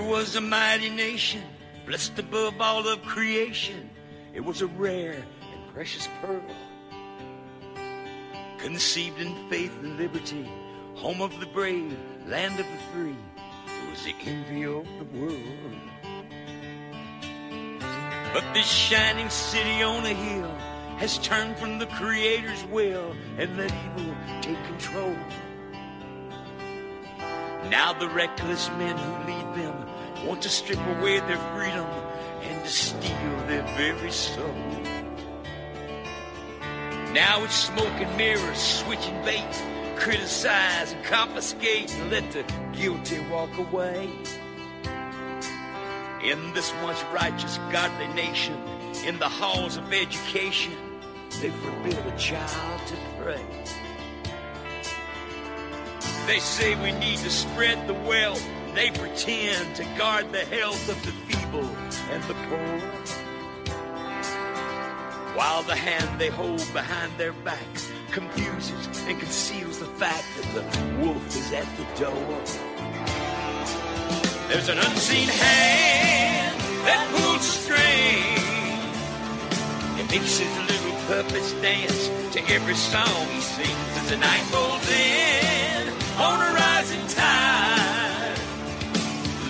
was a mighty nation, blessed above all of creation. It was a rare and precious pearl, conceived in faith and liberty, home of the brave, land of the free. It was the envy of the world. But this shining city on a hill has turned from the Creator's will and let evil take control. Now the reckless men who lead them want to strip away their freedom and to steal their very soul. Now it's smoke and mirrors, switching bait, criticize and confiscate and let the guilty walk away. In this once righteous, godly nation, in the halls of education, they forbid a child to pray. They say we need to spread the wealth. They pretend to guard the health of the feeble and the poor, while the hand they hold behind their backs confuses and conceals the fact that the wolf is at the door. There's an unseen hand that pulls a string. It makes his little puppets dance to every song he sings as the night rolls in on a rising tide.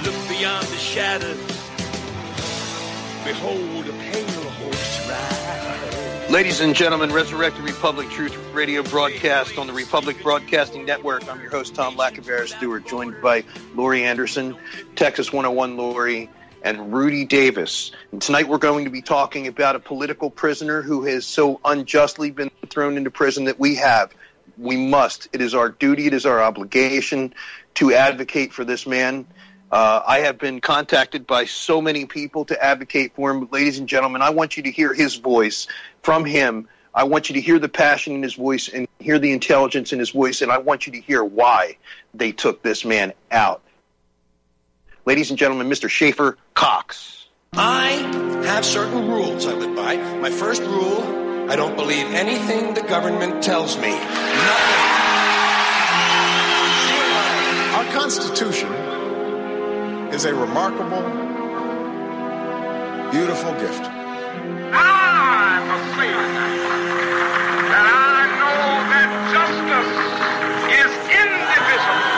Look beyond the shadows, behold a pale horse ride. Ladies and gentlemen, Resurrected Republic Truth Radio broadcast on the Republic Broadcasting Network. I'm your host, Tom Lacavera Stewart, joined by Lori Anderson, Texas 101 Lori, and Rudy Davis. And tonight we're going to be talking about a political prisoner who has so unjustly been thrown into prison that we must. It is our duty, it is our obligation to advocate for this man. I have been contacted by so many people to advocate for him. But ladies and gentlemen, I want you to hear his voice from him. I want you to hear the passion in his voice and hear the intelligence in his voice, and I want you to hear why they took this man out. Ladies and gentlemen, Mr. Schaeffer Cox. I have certain rules I live by. My first rule, I don't believe anything the government tells me. Nothing. Our Constitution is a remarkable, beautiful gift. I must say that I know that justice is indivisible.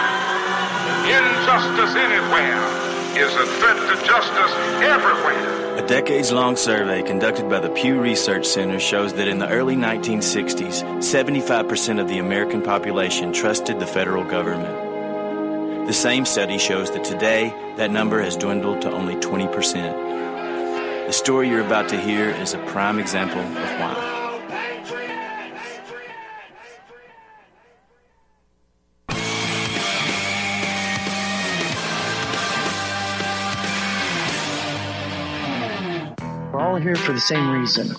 Injustice anywhere is a threat to justice everywhere. A decades-long survey conducted by the Pew Research Center shows that in the early 1960s, 75% of the American population trusted the federal government. The same study shows that today, that number has dwindled to only 20%. The story you're about to hear is a prime example of why. We're all here for the same reason.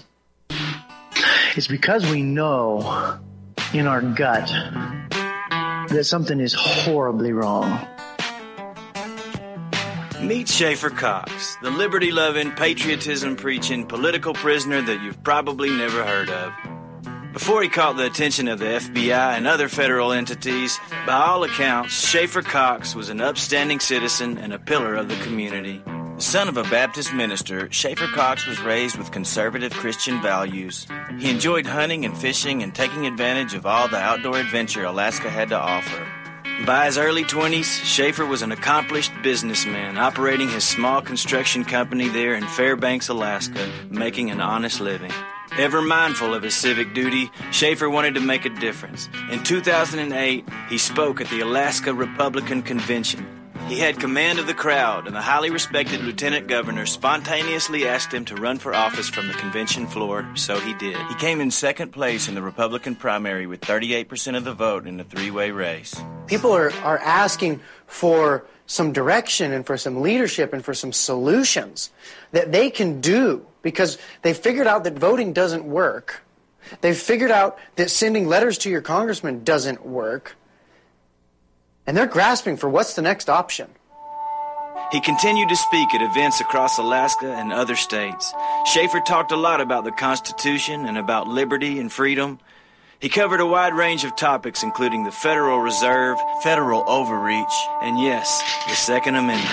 It's because we know in our gut that something is horribly wrong. Meet Schaeffer Cox, the liberty-loving, patriotism-preaching political prisoner that you've probably never heard of. Before he caught the attention of the FBI and other federal entities, by all accounts, Schaeffer Cox was an upstanding citizen and a pillar of the community. The son of a Baptist minister, Schaeffer Cox was raised with conservative Christian values. He enjoyed hunting and fishing and taking advantage of all the outdoor adventure Alaska had to offer. By his early 20s, Schaeffer was an accomplished businessman operating his small construction company there in Fairbanks, Alaska, making an honest living. Ever mindful of his civic duty, Schaeffer wanted to make a difference. In 2008, he spoke at the Alaska Republican Convention. He had command of the crowd, and the highly respected lieutenant governor spontaneously asked him to run for office from the convention floor, so he did. He came in second place in the Republican primary with 38% of the vote in a three-way race. People are asking for some direction and for some leadership and for some solutions that they can do because they figured out that voting doesn't work. They've figured out that sending letters to your congressman doesn't work. And they're grasping for what's the next option. He continued to speak at events across Alaska and other states. Schaeffer talked a lot about the Constitution and about liberty and freedom. He covered a wide range of topics, including the Federal Reserve, federal overreach, and yes, the Second Amendment.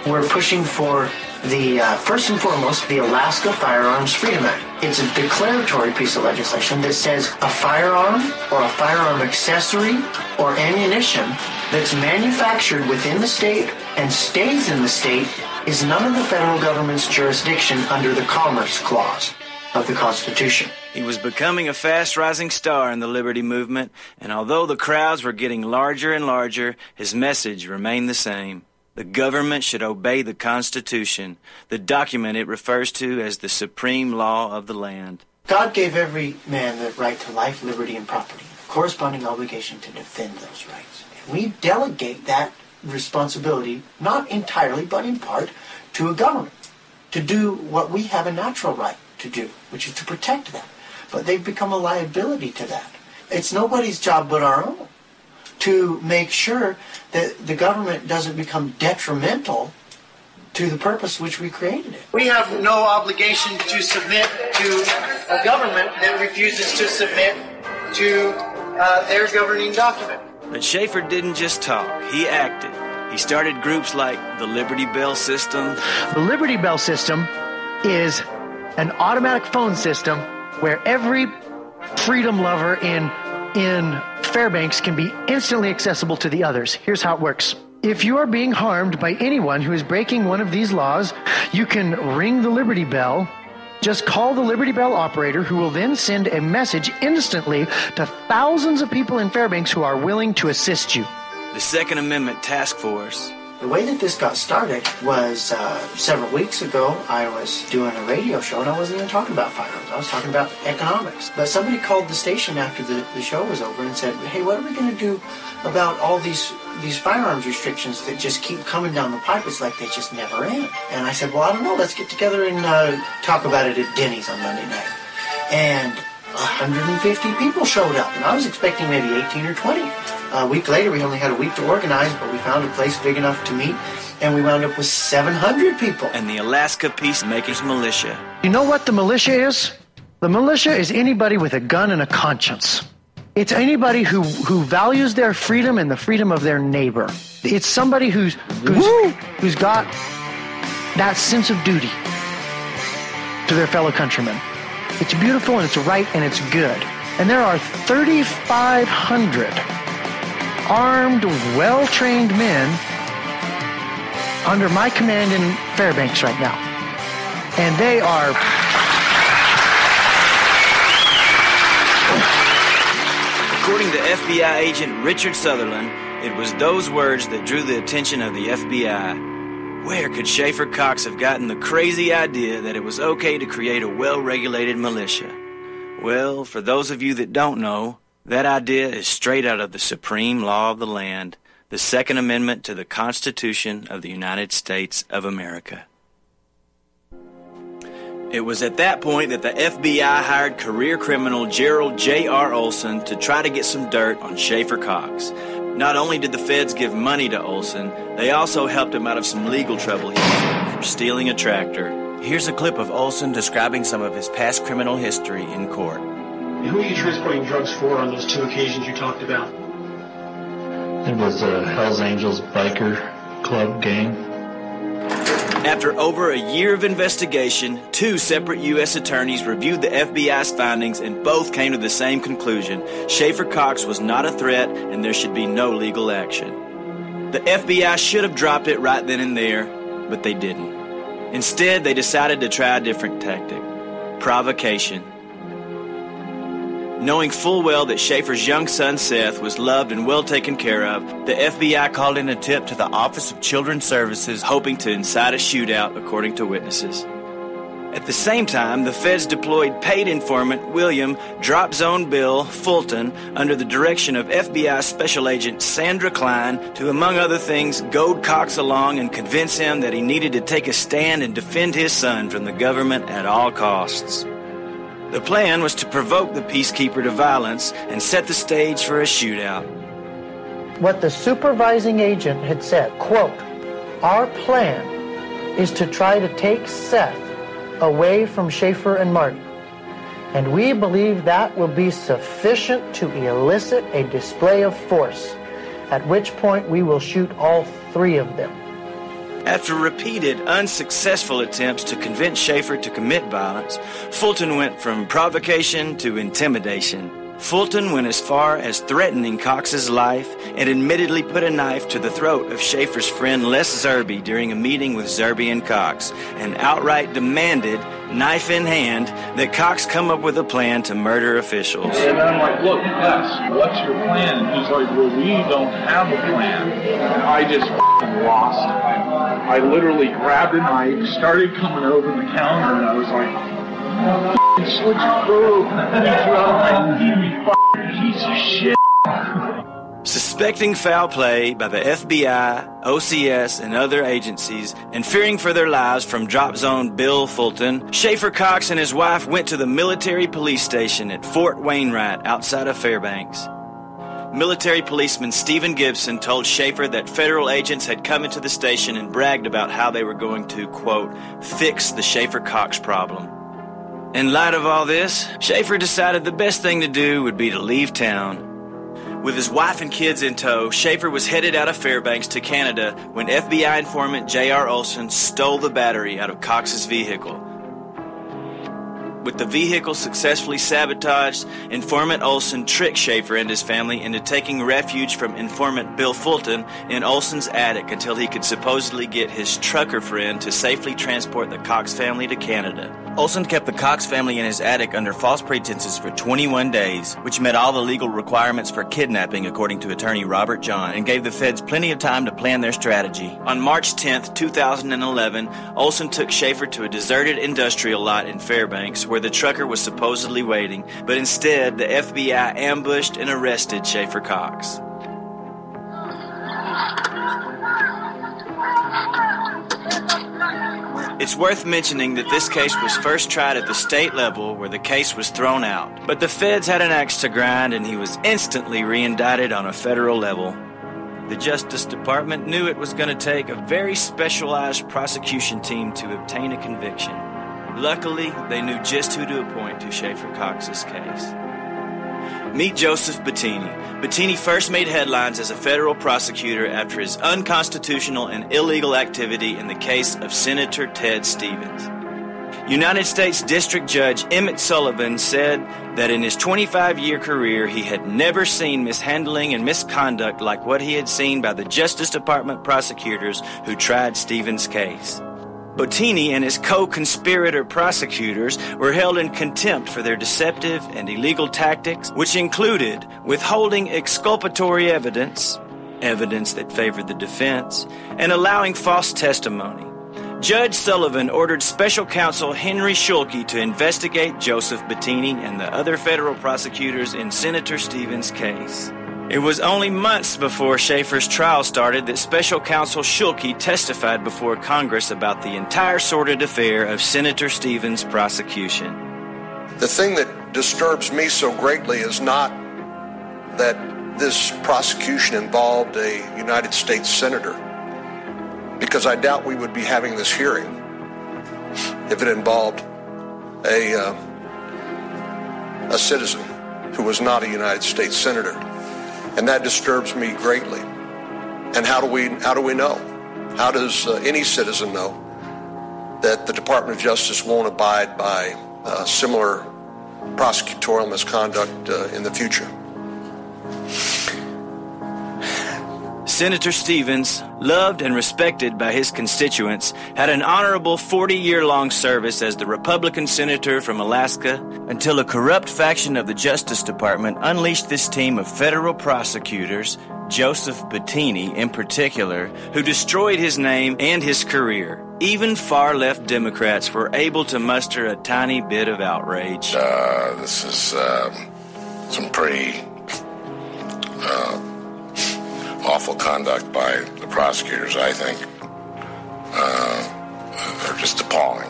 we're pushing for the, first and foremost, the Alaska Firearms Freedom Act. It's a declaratory piece of legislation that says a firearm or a firearm accessory or ammunition that's manufactured within the state and stays in the state is none of the federal government's jurisdiction under the Commerce Clause of the Constitution. He was becoming a fast-rising star in the liberty movement, and although the crowds were getting larger and larger, his message remained the same. The government should obey the Constitution, the document it refers to as the supreme law of the land. God gave every man the right to life, liberty, and property, a corresponding obligation to defend those rights. And we delegate that responsibility, not entirely, but in part, to a government, to do what we have a natural right to do, which is to protect them. But they've become a liability to that. It's nobody's job but our own to make sure that the government doesn't become detrimental to the purpose which we created it. We have no obligation to submit to a government that refuses to submit to their governing document. But Schaeffer didn't just talk, he acted. He started groups like the Liberty Bell System. The Liberty Bell System is an automatic phone system where every freedom lover in Fairbanks can be instantly accessible to the others. Here's how it works. If you are being harmed by anyone who is breaking one of these laws, you can ring the Liberty Bell. Just call the Liberty Bell operator, who will then send a message instantly to thousands of people in Fairbanks who are willing to assist you. The Second Amendment Task Force. The way that this got started was several weeks ago, I was doing a radio show, and I wasn't even talking about firearms. I was talking about economics. But somebody called the station after the show was over and said, hey, what are we going to do about all these firearms restrictions that just keep coming down the pipe? It's like they just never end. And I said, well, I don't know. Let's get together and talk about it at Denny's on Monday night. And 150 people showed up, and I was expecting maybe 18 or 20. A week later, we only had a week to organize, but we found a place big enough to meet, and we wound up with 700 people. And the Alaska Peacemakers Militia. You know what the militia is? The militia is anybody with a gun and a conscience. It's anybody who values their freedom and the freedom of their neighbor. It's somebody who's got that sense of duty to their fellow countrymen. It's beautiful, and it's right, and it's good. And there are 3,500 armed, well-trained men under my command in Fairbanks right now. And they are... According to FBI agent Richard Sutherland, it was those words that drew the attention of the FBI. Where could Schaeffer Cox have gotten the crazy idea that it was okay to create a well-regulated militia? Well, for those of you that don't know, that idea is straight out of the supreme law of the land, the Second Amendment to the Constitution of the United States of America. It was at that point that the FBI hired career criminal Gerald J.R. Olson to try to get some dirt on Schaeffer Cox. Not only did the feds give money to Olson, they also helped him out of some legal trouble he was in for stealing a tractor. Here's a clip of Olson describing some of his past criminal history in court. Who are you transporting drugs for on those two occasions you talked about? It was a Hells Angels biker club gang. After over a year of investigation, 2 separate U.S. attorneys reviewed the FBI's findings and both came to the same conclusion. Schaeffer Cox was not a threat and there should be no legal action. The FBI should have dropped it right then and there, but they didn't. Instead, they decided to try a different tactic: provocation. Knowing full well that Schaeffer's young son Seth was loved and well taken care of, the FBI called in a tip to the Office of Children's Services, hoping to incite a shootout, according to witnesses. At the same time, the feds deployed paid informant William Drop Zone Bill Fulton under the direction of FBI Special Agent Sandra Klein to, among other things, goad Cox along and convince him that he needed to take a stand and defend his son from the government at all costs. The plan was to provoke the peacekeeper to violence and set the stage for a shootout. What the supervising agent had said, quote, our plan is to try to take Seth away from Schaeffer and Martin, and we believe that will be sufficient to elicit a display of force, at which point we will shoot all 3 of them. After repeated unsuccessful attempts to convince Schaeffer to commit violence, Fulton went from provocation to intimidation. Fulton went as far as threatening Cox's life and admittedly put a knife to the throat of Schaeffer's friend Les Zerby during a meeting with Zerby and Cox, and outright demanded, knife in hand, that Cox come up with a plan to murder officials. And I'm like, look, Les, what's your plan? And he's like, well, we don't have a plan. And I just lost it. I literally grabbed a knife, started coming over the counter, and I was like, switch through. And he threw out my piece of shit. Suspecting foul play by the FBI, OCS, and other agencies, and fearing for their lives from Drop Zone Bill Fulton, Schaeffer Cox and his wife went to the military police station at Fort Wainwright outside of Fairbanks. Military policeman Stephen Gibson told Schaeffer that federal agents had come into the station and bragged about how they were going to, quote, fix the Schaeffer Cox problem. In light of all this, Schaeffer decided the best thing to do would be to leave town. With his wife and kids in tow, Schaeffer was headed out of Fairbanks to Canada when FBI informant J.R. Olson stole the battery out of Cox's vehicle. With the vehicle successfully sabotaged, informant Olson tricked Schaeffer and his family into taking refuge from informant Bill Fulton in Olson's attic until he could supposedly get his trucker friend to safely transport the Cox family to Canada. Olson kept the Cox family in his attic under false pretenses for 21 days, which met all the legal requirements for kidnapping according to attorney Robert John, and gave the feds plenty of time to plan their strategy. On March 10, 2011, Olson took Schaeffer to a deserted industrial lot in Fairbanks where the trucker was supposedly waiting, but instead the FBI ambushed and arrested Schaeffer Cox. It's worth mentioning that this case was first tried at the state level where the case was thrown out, but the feds had an axe to grind and he was instantly re-indicted on a federal level. The Justice Department knew it was going to take a very specialized prosecution team to obtain a conviction. Luckily, they knew just who to appoint to Schaeffer Cox's case. Meet Joseph Bettini. Bettini first made headlines as a federal prosecutor after his unconstitutional and illegal activity in the case of Senator Ted Stevens. United States District Judge Emmett Sullivan said that in his 25-year career he had never seen mishandling and misconduct like what he had seen by the Justice Department prosecutors who tried Stevens' case. Bettini and his co-conspirator prosecutors were held in contempt for their deceptive and illegal tactics, which included withholding exculpatory evidence that favored the defense, and allowing false testimony. Judge Sullivan ordered special counsel Henry Schulke to investigate Joseph Bettini and the other federal prosecutors in Senator Stevens' case. It was only months before Schaeffer's trial started that special counsel Schulke testified before Congress about the entire sordid affair of Senator Stevens' prosecution. The thing that disturbs me so greatly is not that this prosecution involved a United States senator, because I doubt we would be having this hearing if it involved a citizen who was not a United States senator. And that disturbs me greatly. And how do we know? How does any citizen know that the Department of Justice won't abide by similar prosecutorial misconduct in the future? Senator Stevens, loved and respected by his constituents, had an honorable 40-year-long service as the Republican senator from Alaska until a corrupt faction of the Justice Department unleashed this team of federal prosecutors, Joseph Bettini in particular, who destroyed his name and his career. Even far-left Democrats were able to muster a tiny bit of outrage. This is some pretty awful conduct by the prosecutors, I think. They're just appalling.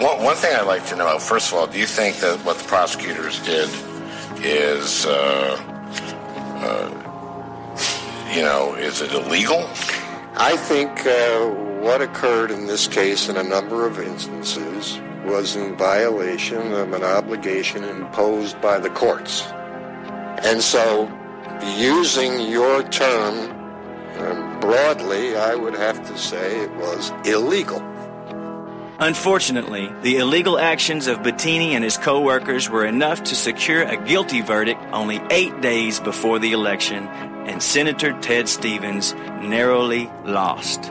One thing I'd like to know, first of all, do you think that what the prosecutors did is, is it illegal? I think what occurred in this case in a number of instances was in violation of an obligation imposed by the courts. And so, using your term Broadly, I would have to say it was illegal. Unfortunately, the illegal actions of Bettini and his co-workers were enough to secure a guilty verdict only 8 days before the election, and Senator Ted Stevens narrowly lost.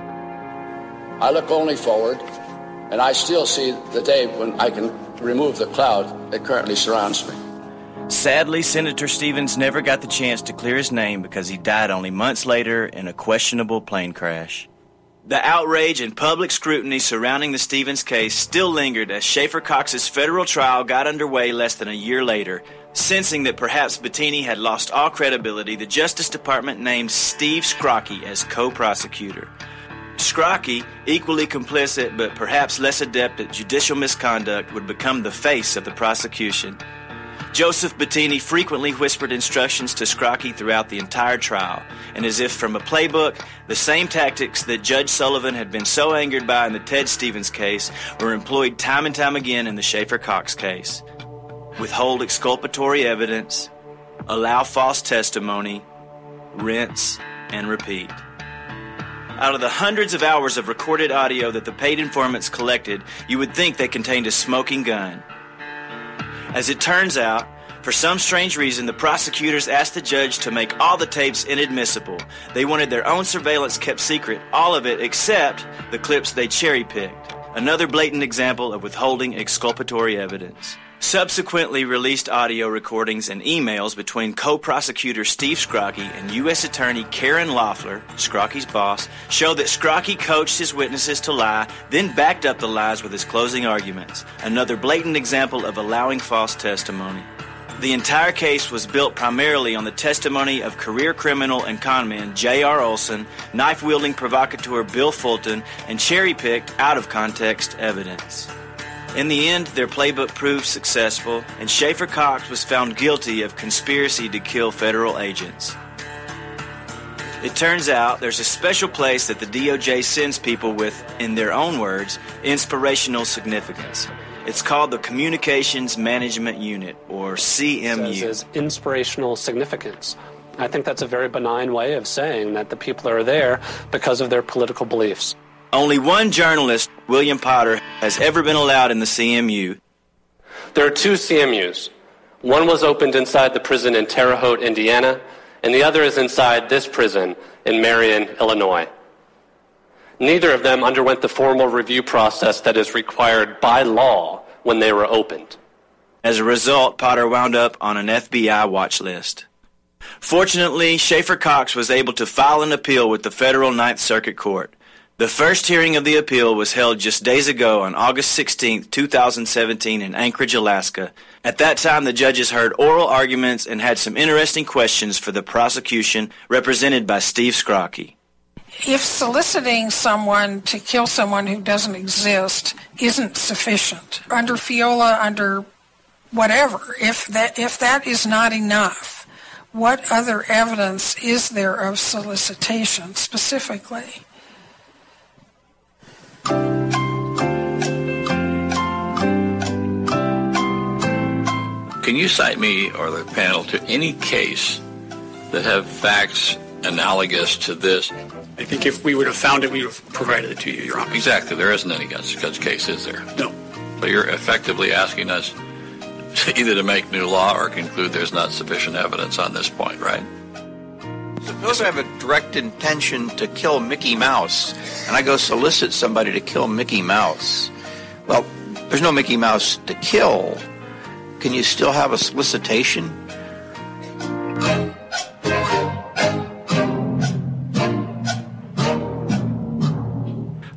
I look only forward, and I still see the day when I can remove the cloud that currently surrounds me. Sadly, Senator Stevens never got the chance to clear his name because he died only months later in a questionable plane crash. The outrage and public scrutiny surrounding the Stevens case still lingered as Schaeffer Cox's federal trial got underway less than a year later. Sensing that perhaps Bettini had lost all credibility, the Justice Department named Steve Scrocky as co-prosecutor. Scrocky, equally complicit but perhaps less adept at judicial misconduct, would become the face of the prosecution. Joseph Bettini frequently whispered instructions to Scrocky throughout the entire trial, and as if from a playbook, the same tactics that Judge Sullivan had been so angered by in the Ted Stevens case were employed time and time again in the Schaeffer Cox case. Withhold exculpatory evidence, allow false testimony, rinse, and repeat. Out of the hundreds of hours of recorded audio that the paid informants collected, you would think they contained a smoking gun. As it turns out, for some strange reason, the prosecutors asked the judge to make all the tapes inadmissible. They wanted their own surveillance kept secret, all of it except the clips they cherry-picked. Another blatant example of withholding exculpatory evidence. Subsequently released audio recordings and emails between co-prosecutor Steve Scrocky and U.S. Attorney Karen Loeffler, Scrocky's boss, show that Scrocky coached his witnesses to lie, then backed up the lies with his closing arguments. Another blatant example of allowing false testimony. The entire case was built primarily on the testimony of career criminal and conman J.R. Olson, knife-wielding provocateur Bill Fulton, and cherry-picked, out-of-context evidence. In the end, their playbook proved successful, and Schaeffer Cox was found guilty of conspiracy to kill federal agents. It turns out there's a special place that the DOJ sends people with, in their own words, inspirational significance. It's called the Communications Management Unit, or CMU. As inspirational significance. I think that's a very benign way of saying that the people are there because of their political beliefs. Only one journalist, William Potter, has ever been allowed in the CMU. There are two CMUs. One was opened inside the prison in Terre Haute, Indiana, and the other is inside this prison in Marion, Illinois. Neither of them underwent the formal review process that is required by law when they were opened. As a result, Potter wound up on an FBI watch list. Fortunately, Schaeffer Cox was able to file an appeal with the Federal Ninth Circuit Court. The first hearing of the appeal was held just days ago on August 16, 2017 in Anchorage, Alaska. At that time, the judges heard oral arguments and had some interesting questions for the prosecution, represented by Steve Scrocky. If soliciting someone to kill someone who doesn't exist isn't sufficient, under FIOLA, under whatever, if that is not enough, what other evidence is there of solicitation specifically? Can you cite me or the panel to any case that have facts analogous to this? I think if we would have found it, we would have provided it to you, Your Honor. Exactly. There isn't any such case, is there? No. So you're effectively asking us either to make new law or conclude there's not sufficient evidence on this point, right? Suppose I have a direct intention to kill Mickey Mouse, and I go solicit somebody to kill Mickey Mouse. Well, there's no Mickey Mouse to kill. Can you still have a solicitation?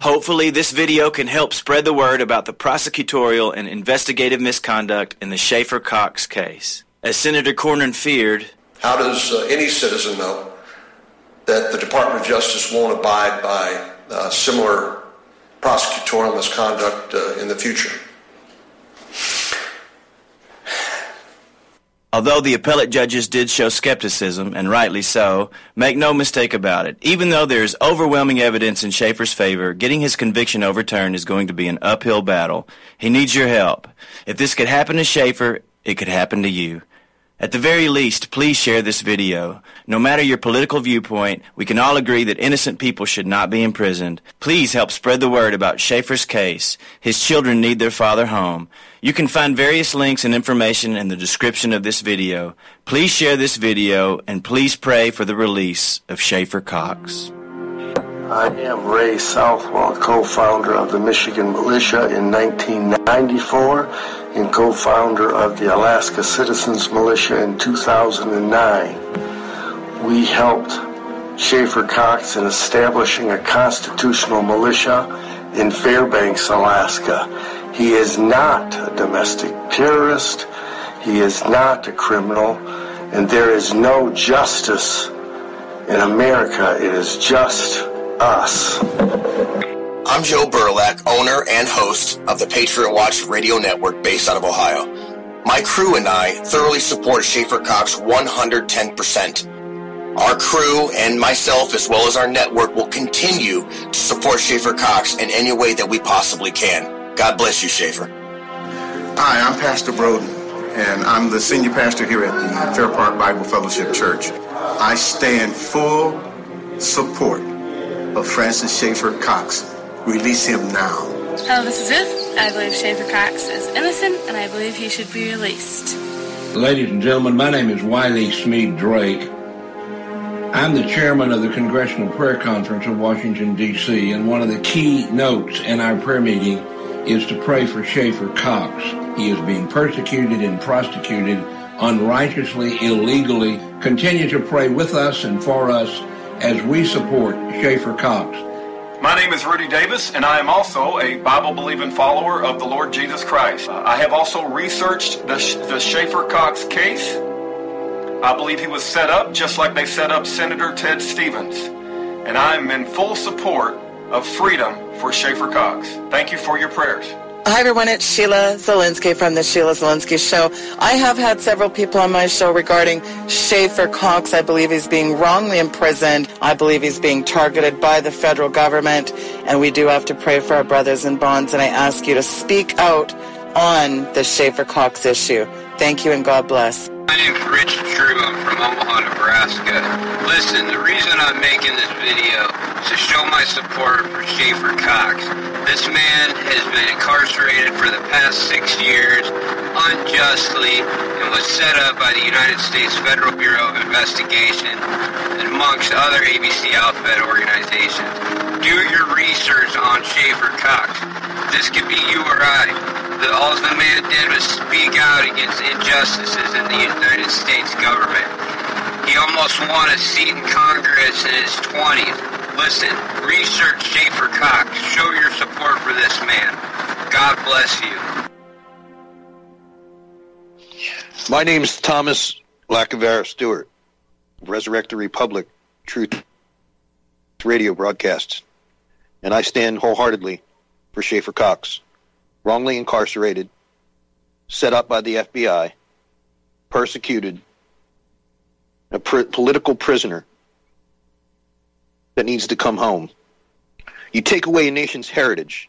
Hopefully, this video can help spread the word about the prosecutorial and investigative misconduct in the Schaeffer Cox case. As Senator Cornyn feared, how does any citizen know that the Department of Justice won't abide by similar prosecutorial misconduct in the future? Although the appellate judges did show skepticism, and rightly so, make no mistake about it. Even though there is overwhelming evidence in Schaeffer's favor, getting his conviction overturned is going to be an uphill battle. He needs your help. If this could happen to Schaeffer, it could happen to you. At the very least, please share this video. No matter your political viewpoint, we can all agree that innocent people should not be imprisoned. Please help spread the word about Schaeffer's case. His children need their father home. You can find various links and information in the description of this video. Please share this video, and please pray for the release of Schaeffer Cox. I am Ray Southwell, co-founder of the Michigan Militia in 1994 and co-founder of the Alaska Citizens Militia in 2009. We helped Schaeffer Cox in establishing a constitutional militia in Fairbanks, Alaska. He is not a domestic terrorist. He is not a criminal. And there is no justice in America. It is just us. I'm Joe Burlak, owner and host of the Patriot Watch radio network based out of Ohio. My crew and I thoroughly support Schaeffer Cox 110%. Our crew and myself, as well as our network, will continue to support Schaeffer Cox in any way that we possibly can. God bless you, Schaeffer. Hi, I'm Pastor Broden, and I'm the senior pastor here at the Fair Park Bible Fellowship Church. I stand full support of Francis Schaeffer Cox. Release him now. Hello, this is Ruth. I believe Schaeffer Cox is innocent, and I believe he should be released. Ladies and gentlemen, my name is Wiley Smead Drake. I'm the chairman of the Congressional Prayer Conference of Washington, D.C., and one of the key notes in our prayer meeting is to pray for Schaeffer Cox. He is being persecuted and prosecuted unrighteously, illegally. Continue to pray with us and for us as we support Schaeffer Cox. My name is Rudy Davis, and I am also a Bible-believing follower of the Lord Jesus Christ. I have also researched the Schaeffer Cox case. I believe he was set up just like they set up Senator Ted Stevens. And I am in full support of freedom for Schaeffer Cox. Thank you for your prayers. Hi, everyone. It's Sheila Zielinski from the Sheila Zielinski Show. I have had several people on my show regarding Schaeffer Cox. I believe he's being wrongly imprisoned. I believe he's being targeted by the federal government. And we do have to pray for our brothers in bonds. And I ask you to speak out on the Schaeffer Cox issue. Thank you and God bless. My name's Rich True. I'm from Omaha, Nebraska. Listen, the reason I'm making this video is to show my support for Schaeffer Cox. This man has been incarcerated for the past 6 years unjustly and was set up by the United States Federal Bureau of Investigation and amongst other ABC outfit organizations. Do your research on Schaeffer Cox. This could be you or I. All the man did was speak out against injustices in the United States government. He almost won a seat in Congress in his 20s. Listen, research Schaeffer Cox. Show your support for this man. God bless you. My name is Thomas Lacavera Stewart, Resurrect the Republic, Truth Radio broadcasts, and I stand wholeheartedly for Schaeffer Cox. Wrongly incarcerated, set up by the FBI, persecuted, a political prisoner that needs to come home. You take away a nation's heritage,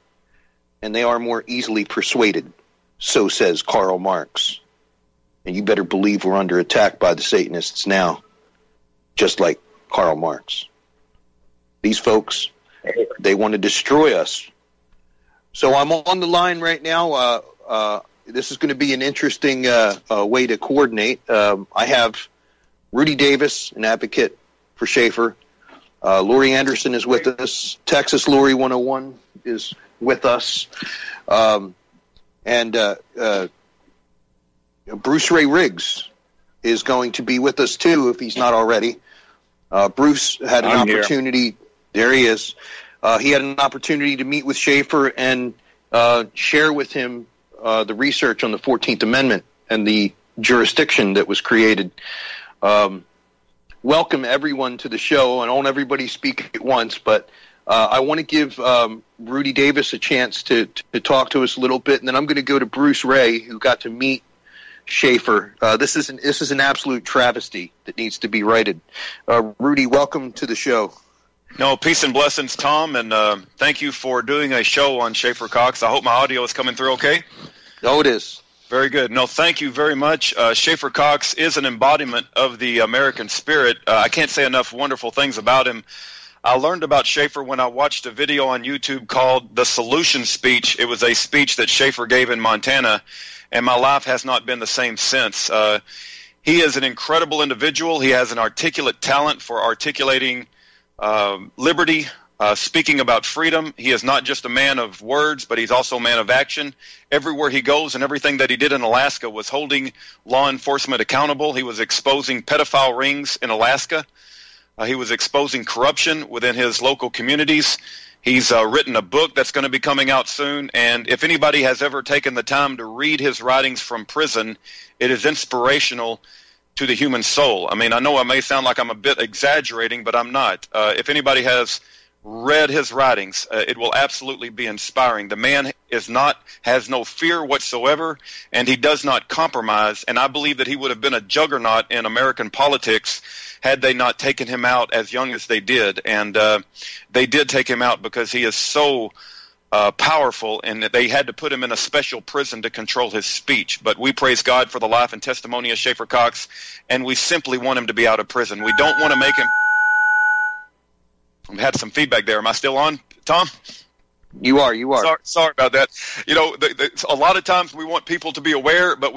and they are more easily persuaded, so says Karl Marx. And you better believe we're under attack by the Satanists now, just like Karl Marx. These folks, they want to destroy us. So I'm on the line right now. This is going to be an interesting way to coordinate. I have Rudy Davis, an advocate for Schaeffer. Lori Anderson is with us. Texas Lori 101 is with us. And Bruce Ray Riggs is going to be with us, too, if he's not already. Bruce had an opportunity. Here. There he is. He had an opportunity to meet with Schaeffer and share with him the research on the 14th Amendment and the jurisdiction that was created. Welcome everyone to the show, and I don't everybody speak at once, but I want to give Rudy Davis a chance to talk to us a little bit, and then I'm going to go to Bruce Ray, who got to meet Schaeffer. This is an absolute travesty that needs to be righted. Rudy, welcome to the show. No, peace and blessings, Tom, and thank you for doing a show on Schaeffer Cox. I hope my audio is coming through okay. Oh, it is. Very good. No, thank you very much. Schaeffer Cox is an embodiment of the American spirit. I can't say enough wonderful things about him. I learned about Schaeffer when I watched a video on YouTube called The Solution Speech. It was a speech that Schaeffer gave in Montana, and my life has not been the same since. He is an incredible individual. He has an articulate talent for articulating liberty, speaking about freedom. He is not just a man of words, but he's also a man of action. Everywhere he goes and everything that he did in Alaska was holding law enforcement accountable. He was exposing pedophile rings in Alaska. He was exposing corruption within his local communities. He's written a book that's going to be coming out soon, and if anybody has ever taken the time to read his writings from prison, it is inspirational to the human soul. I mean, I know I may sound like I'm a bit exaggerating, but I'm not. If anybody has read his writings, it will absolutely be inspiring. The man has no fear whatsoever, and he does not compromise, and I believe that he would have been a juggernaut in American politics had they not taken him out as young as they did. And they did take him out because he is so powerful, and that they had to put him in a special prison to control his speech. But we praise God for the life and testimony of Schaeffer Cox, and we simply want him to be out of prison. We don't want to make him... I had some feedback there. Am I still on, Tom? You are. Sorry about that. You know, a lot of times we want people to be aware, but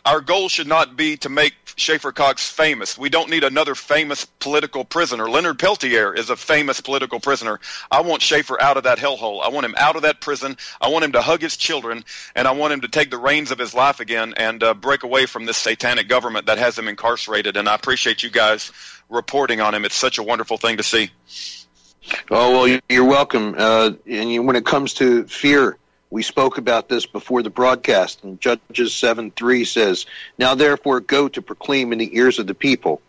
our goal should not be to make Schaeffer Cox famous. We don't need another famous political prisoner. Leonard Peltier is a famous political prisoner. I want Schaeffer out of that hellhole. I want him out of that prison. I want him to hug his children, and I want him to take the reins of his life again and break away from this satanic government that has him incarcerated. And I appreciate you guys reporting on him. It's such a wonderful thing to see. Oh, well, you're welcome. And when it comes to fear, we spoke about this before the broadcast, and Judges 7:3 says, "Now therefore go to proclaim in the ears of the people,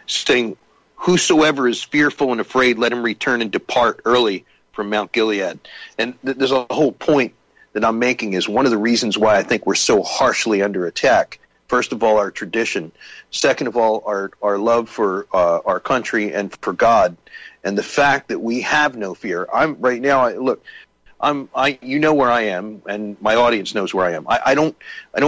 saying, whosoever is fearful and afraid, let him return and depart early from Mount Gilead." And there's a whole point that I'm making is one of the reasons why I think we're so harshly under attack. First of all, our tradition. Second of all, our love for our country and for God. And the fact that we have no fear. I'm right now. You know where I am, and my audience knows where I am. I don't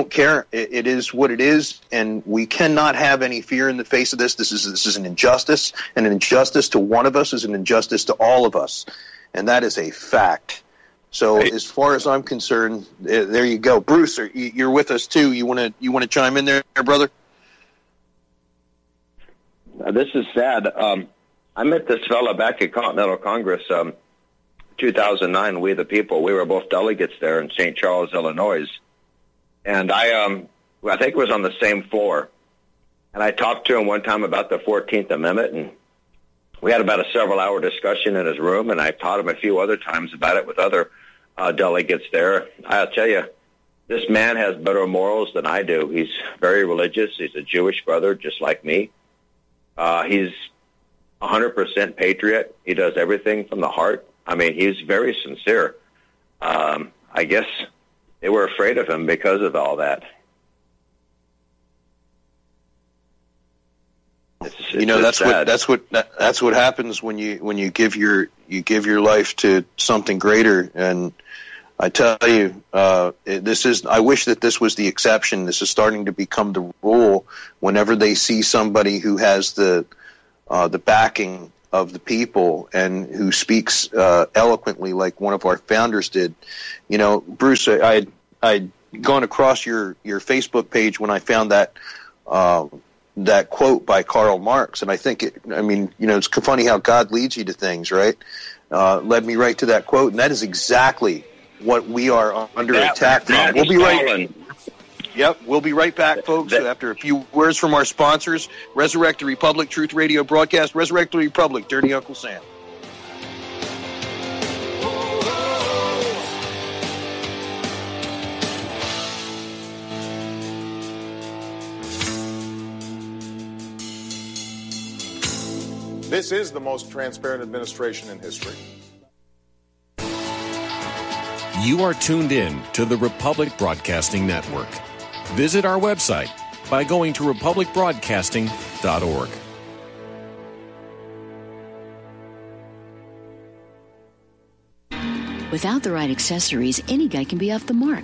care. It is what it is, and we cannot have any fear in the face of this. This is an injustice, and an injustice to one of us is an injustice to all of us, and that is a fact. So, as far as I'm concerned, there you go, Bruce. You're with us too. You want to chime in there, brother? This is sad. I met this fella back at Continental Congress, 2009, We the People. We were both delegates there in St. Charles, Illinois. And I think it was on the same floor. And I talked to him one time about the 14th Amendment, and we had about a several-hour discussion in his room, and I taught him a few other times about it with other delegates there. I'll tell you, this man has better morals than I do. He's very religious. He's a Jewish brother, just like me. He's 100% patriot. He does everything from the heart. I mean, he's very sincere. I guess they were afraid of him because of all that. That's what happens when you give your life to something greater. And I tell you, I wish that this was the exception. This is starting to become the rule. Whenever they see somebody who has the backing of the people and who speaks eloquently like one of our founders did. You know, Bruce, I'd gone across your Facebook page when I found that quote by Karl Marx, and I think it's funny how God leads you to things, right? Led me right to that quote, and that is exactly what we are under attack from. We'll be right. Yep, we'll be right back, folks, after a few words from our sponsors. Resurrect the Republic, Truth Radio broadcast. Resurrect the Republic, Dirty Uncle Sam. This is the most transparent administration in history. You are tuned in to the Republic Broadcasting Network. Visit our website by going to republicbroadcasting.org. Without the right accessories, any guy can be off the mark.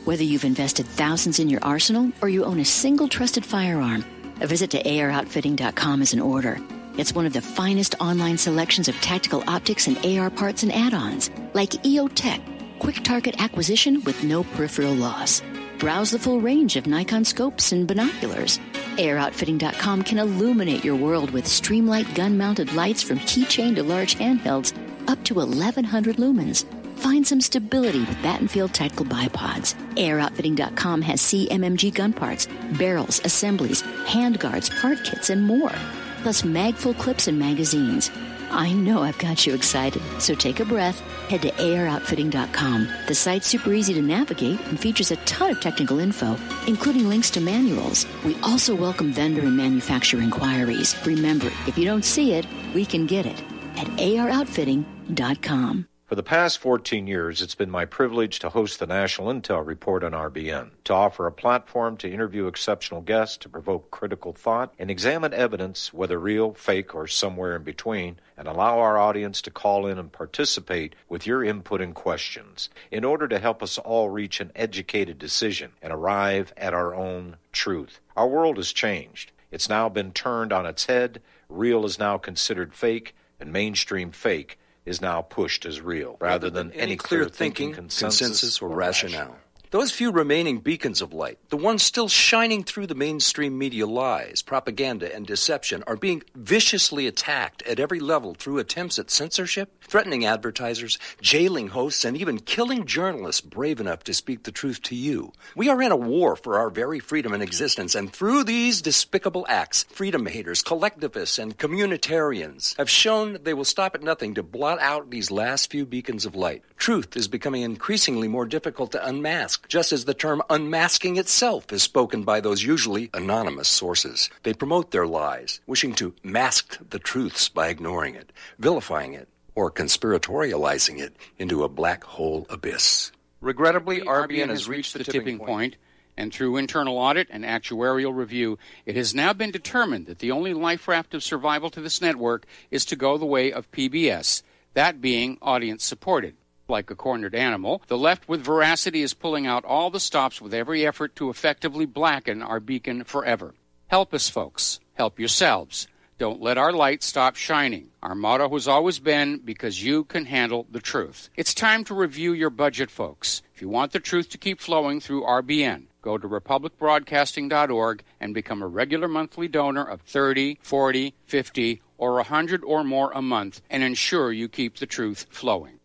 Whether you've invested thousands in your arsenal or you own a single trusted firearm, a visit to AROutfitting.com is in order. It's one of the finest online selections of tactical optics and AR parts and add-ons, like EOTech, quick target acquisition with no peripheral loss. Browse the full range of Nikon scopes and binoculars. AROutfitting.com can illuminate your world with Streamlight gun-mounted lights from keychain to large handhelds up to 1,100 lumens. Find some stability with Battenfield Tactical Bipods. AROutfitting.com has CMMG gun parts, barrels, assemblies, handguards, part kits, and more. Plus mag-full clips and magazines. I know I've got you excited, so take a breath. Head to AROutfitting.com. The site's super easy to navigate and features a ton of technical info, including links to manuals. We also welcome vendor and manufacturer inquiries. Remember, if you don't see it, we can get it at AROutfitting.com. For the past 14 years, it's been my privilege to host the National Intel Report on RBN, to offer a platform to interview exceptional guests, to provoke critical thought, and examine evidence, whether real, fake, or somewhere in between, and allow our audience to call in and participate with your input and questions in order to help us all reach an educated decision and arrive at our own truth. Our world has changed. It's now been turned on its head. Real is now considered fake, and mainstream fake is now pushed as real, rather than any clear thinking, consensus, or rationale. Those few remaining beacons of light, the ones still shining through the mainstream media lies, propaganda, and deception, are being viciously attacked at every level through attempts at censorship, threatening advertisers, jailing hosts, and even killing journalists brave enough to speak the truth to you. We are in a war for our very freedom and existence, and through these despicable acts, freedom haters, collectivists, and communitarians have shown they will stop at nothing to blot out these last few beacons of light. Truth is becoming increasingly more difficult to unmask, just as the term unmasking itself is spoken by those usually anonymous sources. They promote their lies, wishing to mask the truths by ignoring it, vilifying it, or conspiratorializing it into a black hole abyss. Regrettably, RBN has reached the tipping point, and through internal audit and actuarial review, it has now been determined that the only life raft of survival to this network is to go the way of PBS, that being audience-supported. Like a cornered animal, the left with veracity is pulling out all the stops with every effort to effectively blacken our beacon forever. Help us, folks. Help yourselves. Don't let our light stop shining. Our motto has always been, because you can handle the truth. It's time to review your budget, folks. If you want the truth to keep flowing through RBN, go to republicbroadcasting.org and become a regular monthly donor of $30, $40, $50, or $100 or more a month, and ensure you keep the truth flowing.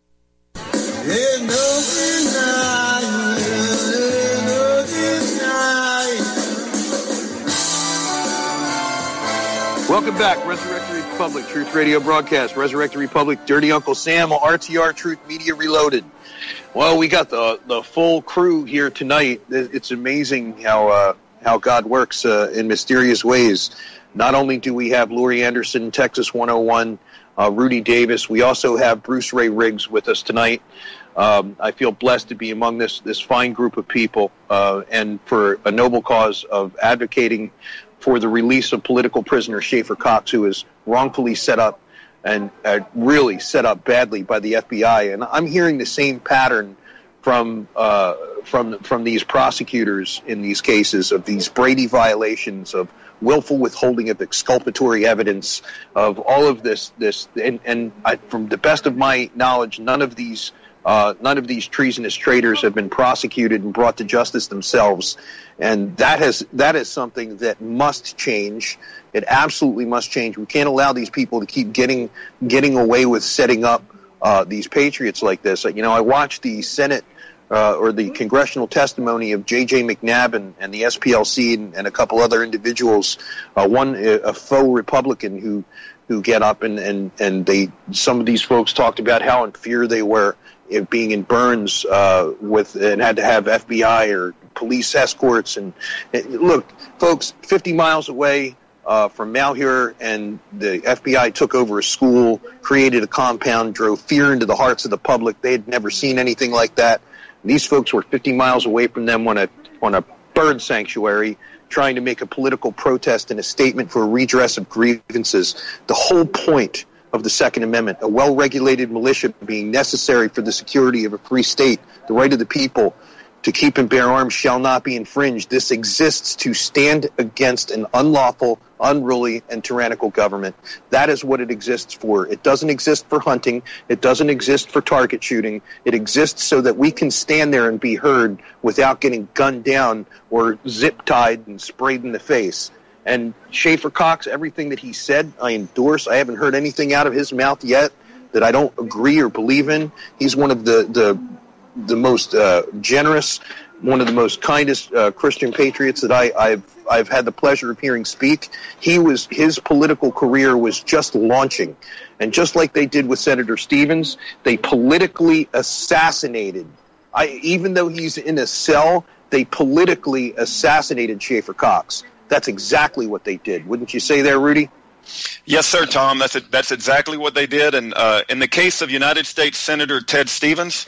Welcome back, Resurrected Republic Truth Radio broadcast. Resurrected Republic, Dirty Uncle Sam, RTR Truth Media Reloaded. Well, we got the full crew here tonight. It's amazing how God works in mysterious ways. Not only do we have Lori Anderson, Texas 101, Rudy Davis, we also have Bruce Ray Riggs with us tonight. I feel blessed to be among this fine group of people and for a noble cause of advocating for the release of political prisoner Schaeffer Cox, who is wrongfully set up and really set up badly by the FBI. And I'm hearing the same pattern from these prosecutors in these cases of these Brady violations, of willful withholding of exculpatory evidence, of all of this, and from the best of my knowledge, none of these treasonous traitors have been prosecuted and brought to justice themselves, and that is something that must change. It absolutely must change. We can't allow these people to keep getting away with setting up these patriots like this. I watched the Senate or the congressional testimony of J.J. McNabb and the SPLC and a couple other individuals. One a faux Republican who get up and some of these folks talked about how in fear they were being in Burns and had to have FBI or police escorts. And look, folks, 50 miles away from Malheur, and the FBI took over a school, created a compound, drove fear into the hearts of the public. They had never seen anything like that. And these folks were 50 miles away from them on a bird sanctuary, trying to make a political protest and a statement for a redress of grievances. The whole point of the Second Amendment, a well-regulated militia being necessary for the security of a free state, the right of the people to keep and bear arms shall not be infringed. This exists to stand against an unlawful, unruly, and tyrannical government. That is what it exists for. It doesn't exist for hunting. It doesn't exist for target shooting. It exists so that we can stand there and be heard without getting gunned down or zip-tied and sprayed in the face. And Schaeffer Cox, everything that he said, I endorse. I haven't heard anything out of his mouth yet that I don't agree or believe in. He's one of the most generous, one of the most kindest Christian patriots that I've had the pleasure of hearing speak. His political career was just launching, and just like they did with Senator Stevens, they politically assassinated. Even though he's in a cell, they politically assassinated Schaeffer Cox. That's exactly what they did. Wouldn't you say there, Rudy? Yes, sir, Tom. That's exactly what they did. And in the case of United States Senator Ted Stevens,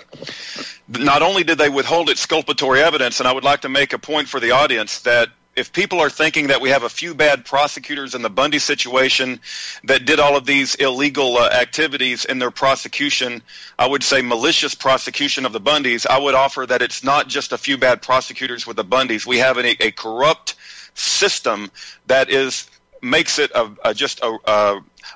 not only did they withhold exculpatory evidence, and I would like to make a point for the audience that if people are thinking that we have a few bad prosecutors in the Bundy situation that did all of these illegal activities in their prosecution, I would say malicious prosecution of the Bundys, I would offer that it's not just a few bad prosecutors with the Bundys. We have a corrupt system that makes it just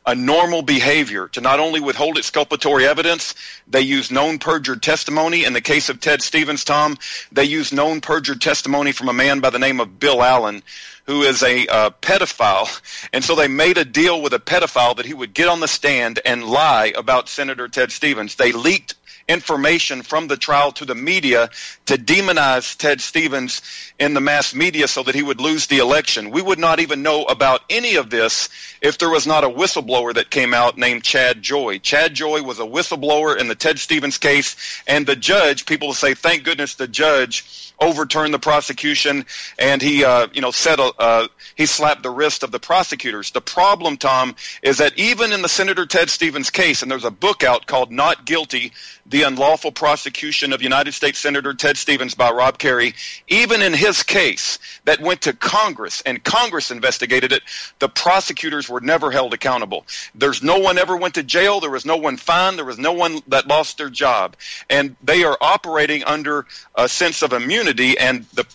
a normal behavior to not only withhold exculpatory evidence, they use known perjured testimony. In the case of Ted Stevens, Tom, they use known perjured testimony from a man by the name of Bill Allen, who is a pedophile. And so they made a deal with a pedophile that he would get on the stand and lie about Senator Ted Stevens. They leaked information from the trial to the media to demonize Ted Stevens in the mass media so that he would lose the election. We would not even know about any of this if there was not a whistleblower that came out named Chad Joy. Chad Joy was a whistleblower in the Ted Stevens case, and the judge, people will say, thank goodness the judge overturned the prosecution, and he slapped the wrist of the prosecutors. The problem, Tom, is that even in the Senator Ted Stevens case, and there's a book out called Not Guilty, The Unlawful Prosecution of United States Senator Ted Stevens by Rob Carey, even in his case that went to Congress, and Congress investigated it, the prosecutors were never held accountable. There's no one ever went to jail. There was no one fined. There was no one that lost their job. And they are operating under a sense of immunity, and the